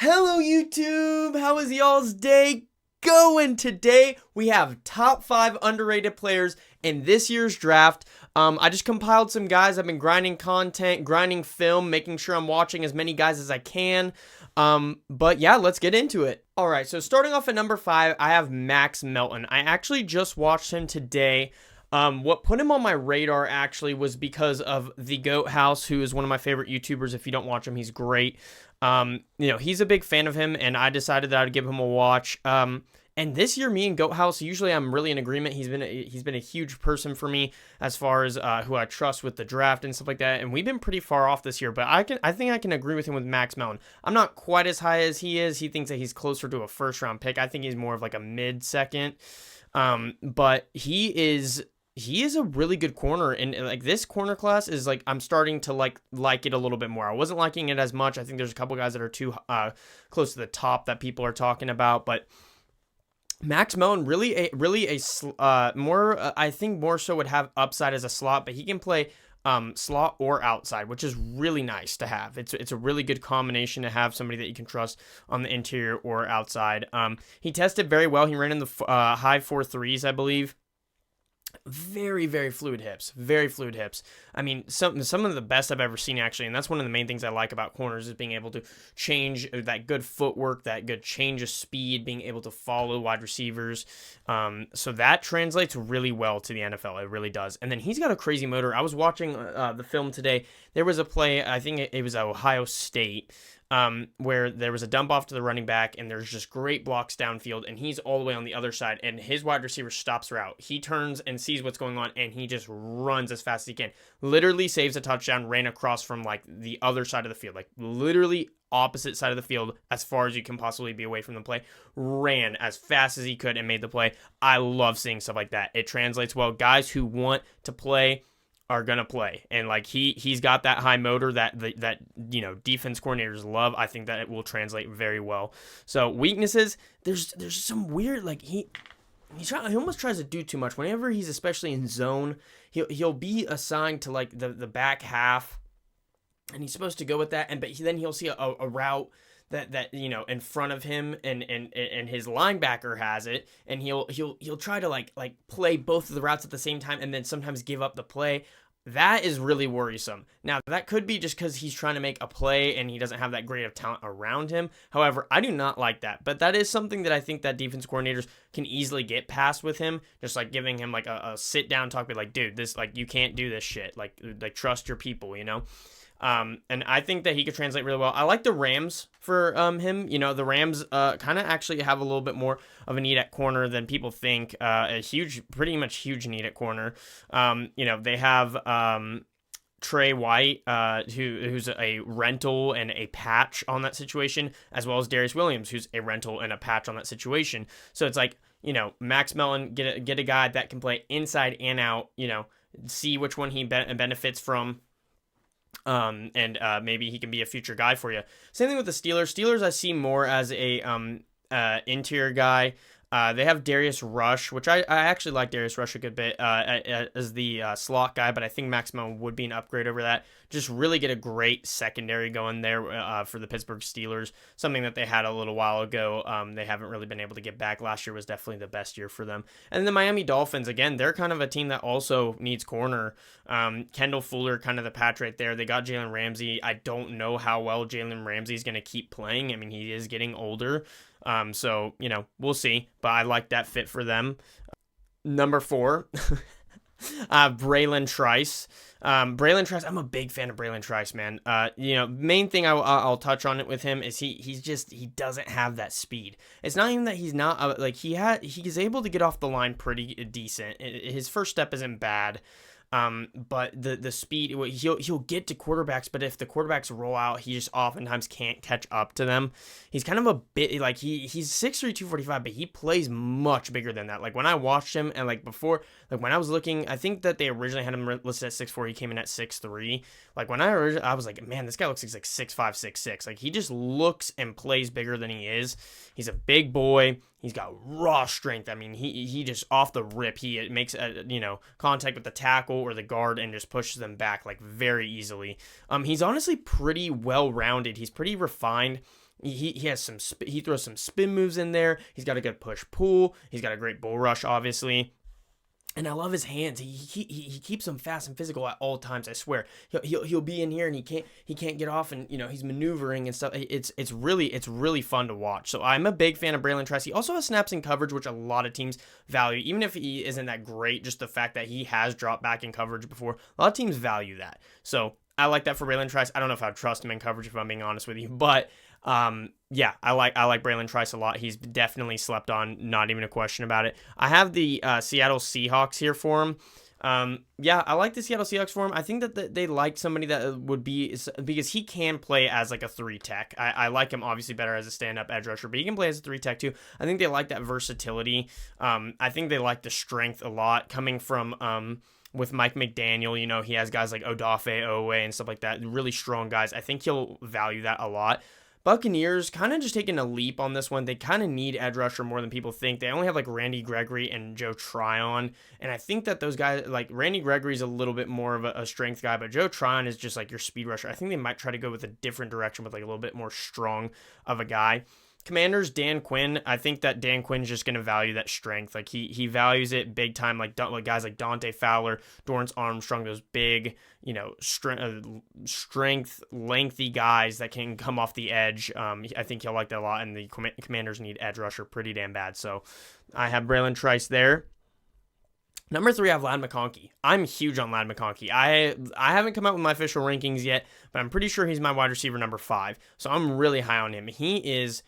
Hello YouTube, how is y'all's day going? Today we have top 5 underrated players in this year's draft. I just compiled some guys. I've been grinding content, grinding film, making sure I'm watching as many guys as I can. But yeah, let's get into it. Alright, so starting off at number 5, I have Max Melton. I actually just watched him today. What put him on my radar actually was because of the Goat House, who is one of my favorite YouTubers. If you don't watch him, he's great. He's a big fan of him, and I decided that I'd give him a watch. And this year, me and Goat House, usually I'm really in agreement. He's been a huge person for me as far as who I trust with the draft and stuff like that. And we've been pretty far off this year, but I think I can agree with him with Max Melton. I'm not quite as high as he is. He thinks that he's closer to a first round pick. I think he's more of like a mid second. But he is a really good corner, and like this corner class is like I'm starting to like it a little bit more. I wasn't liking it as much. I think there's a couple guys that are too close to the top that people are talking about, but Max Melton I think more so would have upside as a slot, but he can play slot or outside, which is really nice to have. It's a really good combination to have somebody that you can trust on the interior or outside. He tested very well. He ran in the high 4.3s, I believe. Very, very fluid hips. Very fluid hips. I mean, some of the best I've ever seen, actually, and that's one of the main things I like about corners is being able to change that good footwork, that good change of speed, being able to follow wide receivers. So that translates really well to the NFL. It really does. And then he's got a crazy motor. I was watching the film today. There was a play, I think it was Ohio State, where there was a dump off to the running back, and there's just great blocks downfield, and he's all the way on the other side, and his wide receiver stops route. He turns and sees what's going on, and he just runs as fast as he can. Literally saves a touchdown, ran across from like the other side of the field, like literally opposite side of the field as far as you can possibly be away from the play. Ran as fast as he could and made the play. I love seeing stuff like that. It translates well. Guys who want to play are gonna play, and like he's got that high motor that defense coordinators love. I think that it will translate very well. So weaknesses, there's some weird, like he almost tries to do too much whenever he's especially in zone. He'll be assigned to like the back half, and he's supposed to go with that, but then he'll see a route that in front of him, and his linebacker has it, and he'll try to like play both of the routes at the same time, and then sometimes give up the play. That is really worrisome. Now, that could be just because he's trying to make a play and he doesn't have that great of talent around him. However, I do not like that. But that is something that I think that defense coordinators can easily get past with him. Just like giving him like a sit down talk, be like, dude, this, like, you can't do this shit. Like trust your people, And I think that he could translate really well. I like the Rams for him. The Rams kind of actually have a little bit more of a need at corner than people think. Pretty much huge need at corner. They have Trey White, who's a rental and a patch on that situation, as well as Darius Williams, who's a rental and a patch on that situation. So it's like, Max Melton, get a guy that can play inside and out, see which one he benefits from. And maybe he can be a future guy for you. Same thing with the Steelers. Steelers I see more as a interior guy. They have Darius Rush, which I actually like Darius Rush a good bit as the slot guy, but I think Max Melton would be an upgrade over that. Just really get a great secondary going there for the Pittsburgh Steelers, something that they had a little while ago. They haven't really been able to get back. Last year was definitely the best year for them. And the Miami Dolphins, again, they're kind of a team that also needs corner. Kendall Fuller, kind of the patch right there. They got Jalen Ramsey. I don't know how well Jalen Ramsey is going to keep playing. I mean, he is getting older. So, we'll see, but I like that fit for them. Number 4, Braylon Trice. Braylon Trice, I'm a big fan of Braylon Trice, man. Main thing I'll touch on it with him is he doesn't have that speed. It's not even that he's not he's able to get off the line pretty decent. His first step isn't bad. But the speed, he'll get to quarterbacks, but if the quarterbacks roll out, he just oftentimes can't catch up to them. He's kind of a bit like he's 6'3", 245, but he plays much bigger than that. Like when I watched him, and like before, like when I was looking, I think that they originally had him listed at 6'4", he came in at 6'3". Like when I was like, man, this guy looks like 6'5", 6'6". Like he just looks and plays bigger than he is. He's a big boy. He's got raw strength. I mean, he just off the rip, he makes contact with the tackle or the guard and just pushes them back like very easily. He's honestly pretty well rounded. He's pretty refined. He has he throws some spin moves in there. He's got a good push pull. He's got a great bull rush, obviously. And I love his hands. He keeps them fast and physical at all times. I swear. He'll be in here and he can't get off, and he's maneuvering and stuff. It's really fun to watch. So I'm a big fan of Braylon Trice. He also has snaps in coverage, which a lot of teams value, even if he isn't that great. Just the fact that he has dropped back in coverage before, a lot of teams value that. So I like that for Braylon Trice. I don't know if I would trust him in coverage, if I'm being honest with you, but yeah, I like Braylon Trice a lot. He's definitely slept on, not even a question about it. I have the Seattle Seahawks here for him. Yeah, I like the Seattle Seahawks for him. I think that they like somebody that would be, because he can play as like a 3 tech. I like him obviously better as a stand-up edge rusher, but he can play as a 3 tech too. I think they like that versatility. I think they like the strength a lot coming from with Mike McDaniel. He has guys like Odafe Owe and stuff like that, really strong guys. I think he'll value that a lot. Buccaneers kind of just taking a leap on this one. They kind of need edge rusher more than people think. They only have like Randy Gregory and Joe Tryon, and I think that those guys, like Randy Gregory is a little bit more of a strength guy, but Joe Tryon is just like your speed rusher. I think they might try to go with a different direction with like a little bit more strong of a guy. Commanders, Dan Quinn. I think that Dan Quinn's just going to value that strength. Like he values it big time. Like guys like Dante Fowler, Dorrance Armstrong, those big, strength, lengthy guys that can come off the edge. I think he'll like that a lot. And the Commanders need edge rusher pretty damn bad. So I have Braylon Trice there. Number 3, I have Ladd McConkey. I'm huge on Ladd McConkey. I haven't come out with my official rankings yet, but I'm pretty sure he's my wide receiver number 5. So I'm really high on him. He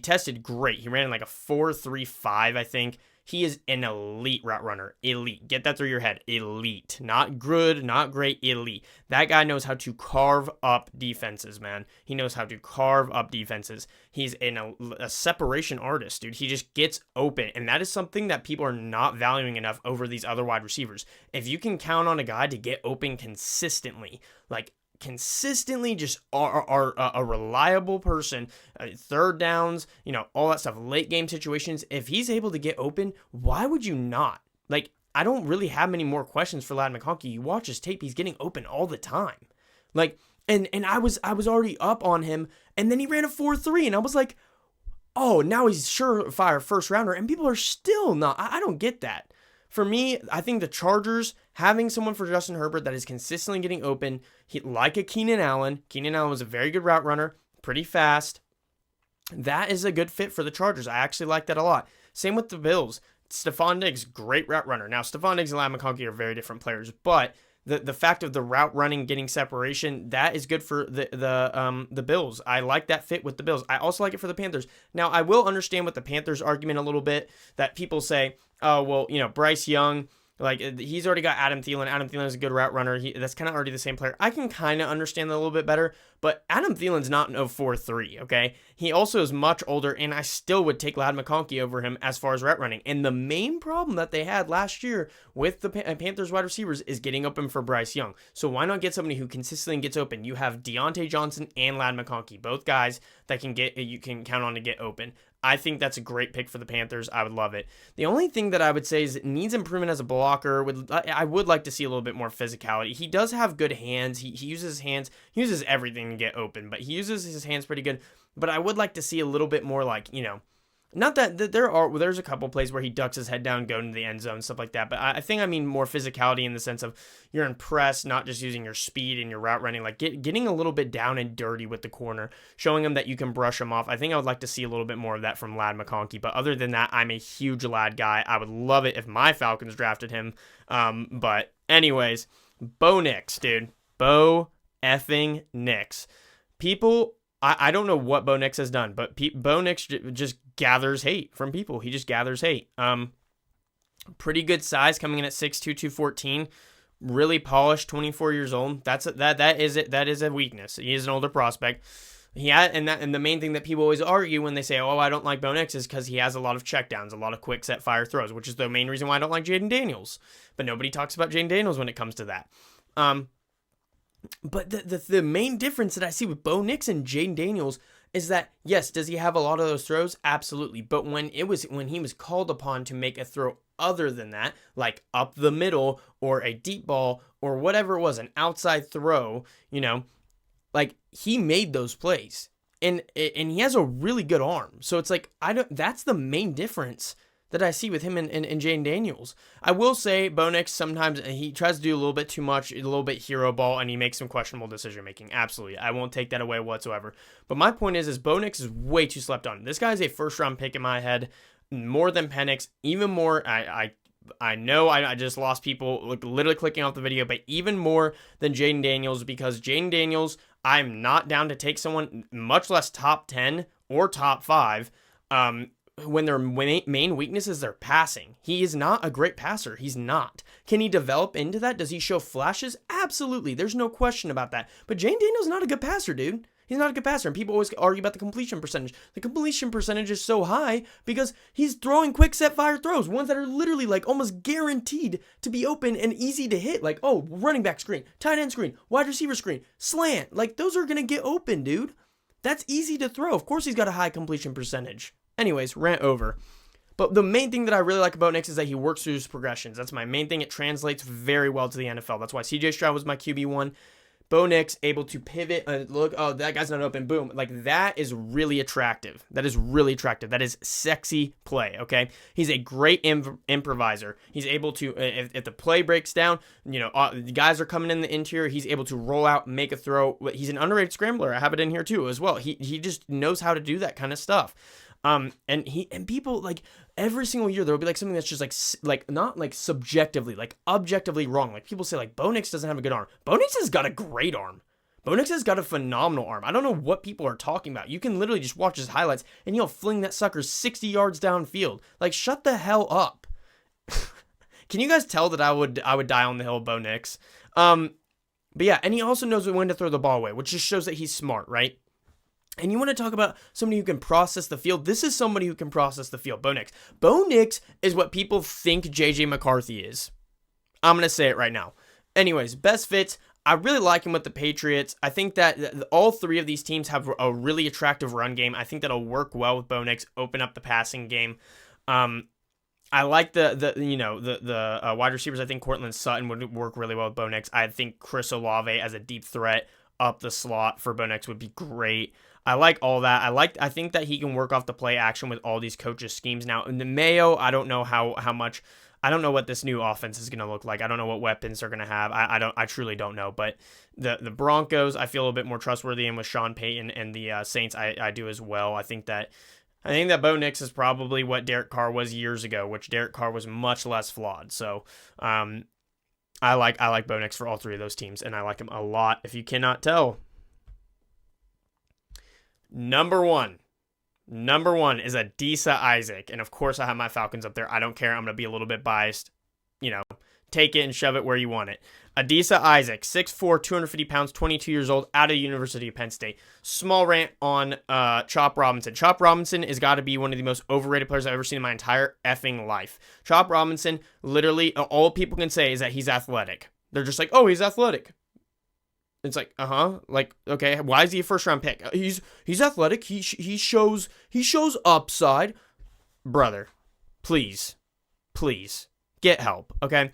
tested great. He ran in like a 4.35, I think. He is an elite route runner. Elite. Get that through your head. Elite. Not good, not great, elite. That guy knows how to carve up defenses, man. He knows how to carve up defenses. He's a separation artist, dude. He just gets open, and that is something that people are not valuing enough over these other wide receivers. If you can count on a guy to get open consistently, just are a reliable person, third downs, all that stuff, late game situations. If he's able to get open, why would you not? Like, I don't really have many more questions for Ladd McConkey. You watch his tape, he's getting open all the time. Like, and I was already up on him, and then he ran a 4.3, and I was like, oh, now he's surefire first rounder, and people are still not. I don't get that. For me, I think the Chargers, having someone for Justin Herbert that is consistently getting open, like a Keenan Allen. Keenan Allen was a very good route runner, pretty fast. That is a good fit for the Chargers. I actually like that a lot. Same with the Bills. Stephon Diggs, great route runner. Now, Stephon Diggs and Ladd McConkey are very different players, but the fact of the route running, getting separation, that is good for the Bills. I like that fit with the Bills. I also like it for the Panthers. Now, I will understand with the Panthers argument a little bit, that people say, oh, well, Bryce Young, like, he's already got Adam Thielen. Adam Thielen is a good route runner. That's kind of already the same player. I can kind of understand that a little bit better, but Adam Thielen's not an 0.43, okay? He also is much older, and I still would take Ladd McConkey over him as far as route running. And the main problem that they had last year with the Panthers wide receivers is getting open for Bryce Young. So why not get somebody who consistently gets open? You have Deontay Johnson and Ladd McConkey, both guys that you can count on to get open. I think that's a great pick for the Panthers. I would love it. The only thing that I would say is it needs improvement as a blocker. I would like to see a little bit more physicality. He does have good hands. He uses his hands. He uses everything to get open, but he uses his hands pretty good. But I would like to see a little bit more, like, not that there's a couple plays where he ducks his head down, go into the end zone, stuff like that. But I think I mean more physicality in the sense of you're impressed, not just using your speed and your route running, like getting a little bit down and dirty with the corner, showing him that you can brush him off. I think I would like to see a little bit more of that from Ladd McConkey. But other than that, I'm a huge Ladd guy. I would love it if my Falcons drafted him. But anyways, Bo Nix, dude. Bo effing Nix. People, I don't know what Bo Nix has done, but Bo Nix just gathers hate from people. He just gathers hate. Pretty good size, coming in at 6'2", 214. Really polished, 24 years old. That is a weakness. He is an older prospect. And the main thing that people always argue when they say, oh, I don't like Bo Nix, is because he has a lot of checkdowns, a lot of quick set fire throws, which is the main reason why I don't like Jaden Daniels. But nobody talks about Jaden Daniels when it comes to that. But the main difference that I see with Bo Nix and Jaden Daniels is that, yes, does he have a lot of those throws? Absolutely. But when he was called upon to make a throw other than that, like up the middle or a deep ball or whatever it was, an outside throw, like, he made those plays. and he has a really good arm. So it's like, that's the main difference that I see with him and Jaden Daniels. I will say Bo Nix, sometimes he tries to do a little bit too much, a little bit hero ball, and he makes some questionable decision making. Absolutely. I won't take that away whatsoever. But my point is Bo Nix is way too slept on. This guy is a first round pick in my head, more than Penix, even more. I know I just lost people literally clicking off the video, but even more than Jaden Daniels, because Jaden Daniels, I'm not down to take someone, much less top 10 or top 5, when their main weakness is their passing. He is not a great passer. He's not. Can he develop into that? Does he show flashes? Absolutely. There's no question about that. But Jaden Daniels is not a good passer, dude. He's not a good passer, and people always argue about the completion percentage. The completion percentage is so high because he's throwing quick set fire throws, ones that are literally like almost guaranteed to be open and easy to hit. Like, oh, running back screen, tight end screen, wide receiver screen, slant. Like, those are going to get open, dude. That's easy to throw. Of course he's got a high completion percentage. Anyways, rant over. But the main thing that I really like about Nix is that he works through his progressions. That's my main thing. It translates very well to the NFL. That's why CJ Stroud was my QB1. Bo Nix able to pivot and look, oh, that guy's not open, boom. Like, that is really attractive. That is really attractive. That is sexy play, okay? He's a great improviser. He's able to, if the play breaks down, the guys are coming in the interior, he's able to roll out, make a throw. He's an underrated scrambler. I have it in here too as well. He just knows how to do that kind of stuff. And people, like, every single year there'll be like something that's just like not like subjectively, like objectively wrong. Like, people say like Bo Nix doesn't have a good arm. Bo Nix has got a great arm. Bo Nix has got a phenomenal arm. I don't know what people are talking about. You can literally just watch his highlights and he'll fling that sucker 60 yards downfield. Like, shut the hell up. Can you guys tell that I would die on the hill of Bo Nix? But yeah, and he also knows when to throw the ball away, which just shows that he's smart, right? And you want to talk about somebody who can process the field? This is somebody who can process the field. Bo Nix. Bo Nix is what people think JJ McCarthy is. I'm going to say it right now. Anyways, best fits. I really like him with the Patriots. I think that all three of these teams have a really attractive run game. I think that'll work well with Bo Nix, open up the passing game. I like the wide receivers. I think Cortland Sutton would work really well with Bo Nix. I think Chris Olave as a deep threat up the slot for Bo Nix would be great. I like all that. I think that he can work off the play action with all these coaches' schemes. Now, in the Mayo, I don't know how much. I don't know what this new offense is going to look like. I don't know what weapons they're going to have. I truly don't know. But the Broncos, I feel a bit more trustworthy, and with Sean Payton and the Saints, I do as well. I think that Bo Nix is probably what Derek Carr was years ago, which Derek Carr was much less flawed. So, I like Bo Nix for all three of those teams, and I like him a lot. If you cannot tell. Number one is Adisa Isaac. And of course I have my Falcons up there. I don't care. I'm going to be a little bit biased. Take it and shove it where you want it. Adisa Isaac, 6'4", 250 pounds, 22 years old, out of the University of Penn State. Small rant on Chop Robinson. Chop Robinson has got to be one of the most overrated players I've ever seen in my entire effing life. Chop Robinson, literally, all people can say is that he's athletic. They're just like, oh, he's athletic. It's like, like, okay, why is he a first round pick? He's athletic. He shows upside. Brother, please get help. Okay.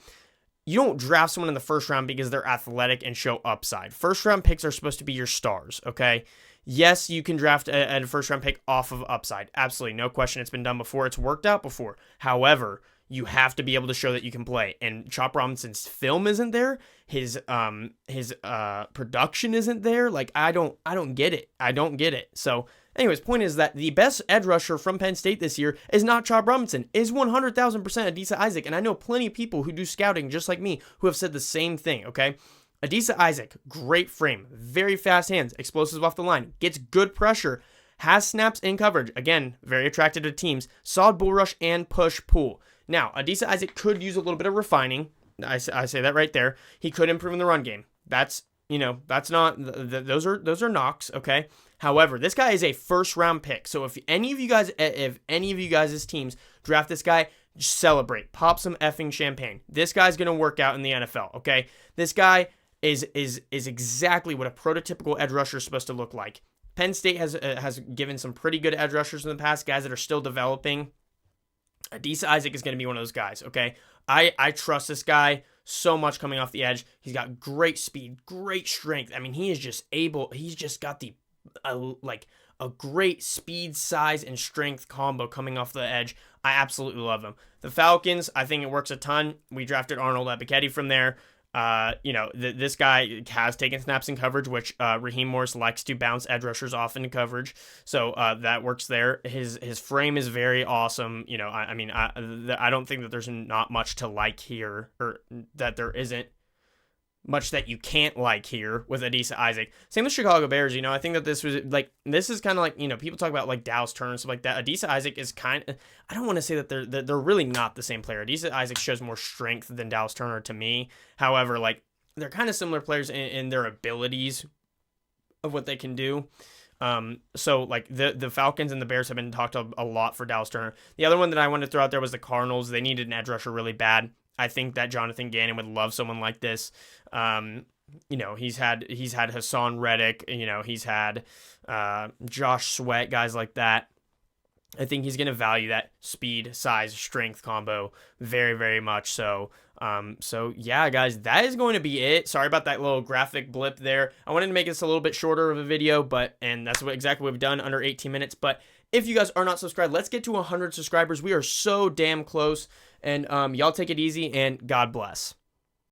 You don't draft someone in the first round because they're athletic and show upside. First round picks are supposed to be your stars. Okay. Yes, you can draft a first round pick off of upside. Absolutely. No question. It's been done before. It's worked out before. However, you have to be able to show that you can play. And Chop Robinson's film isn't there. His production isn't there. Like, I don't get it. I don't get it. So anyways, point is that the best edge rusher from Penn State this year is not Chop Robinson. Is 100,000% Adisa Isaac. And I know plenty of people who do scouting just like me who have said the same thing. Okay. Adisa Isaac, great frame, very fast hands, explosive off the line, gets good pressure, has snaps in coverage. Again, very attractive to teams. Solid bull rush and push-pull. Now, Adisa Isaac could use a little bit of refining. I say that right there. He could improve in the run game. That's not, those are knocks, okay? However, this guy is a first-round pick. So if any of you guys' teams draft this guy, just celebrate. Pop some effing champagne. This guy's going to work out in the NFL, okay? This guy is exactly what a prototypical edge rusher is supposed to look like. Penn State has given some pretty good edge rushers in the past, guys that are still developing. Adisa Isaac is going to be one of those guys, okay? I trust this guy so much coming off the edge. He's got great speed, great strength. I mean, he's just got the a great speed, size, and strength combo coming off the edge. I absolutely love him. The Falcons, I think it works a ton. We drafted Arnold Ebiketie from there. This guy has taken snaps in coverage, which Raheem Morris likes to bounce edge rushers off into coverage, so that works there. His frame is very awesome. I don't think that there's not much to like here, or that there isn't much that you can't like here with Adisa Isaac. Same with Chicago Bears. I think that this is kind of like, people talk about like Dallas Turner and stuff like that. Adisa Isaac is kind of, I don't want to say that they're really not the same player. Adisa Isaac shows more strength than Dallas Turner to me. However, like, they're kind of similar players in their abilities of what they can do. So like the Falcons and the Bears have been talked a lot for Dallas Turner. The other one that I wanted to throw out there was the Cardinals. They needed an edge rusher really bad. I think that Jonathan Gannon would love someone like this. He's had Hassan Reddick. He's had Josh Sweat, guys like that. I think he's going to value that speed, size, strength combo very, very much so. So yeah, guys, that is going to be it. Sorry about that little graphic blip there. I wanted to make this a little bit shorter of a video, and that's exactly what we've done, under 18 minutes. But if you guys are not subscribed, let's get to 100 subscribers. We are so damn close. And y'all take it easy, and God bless.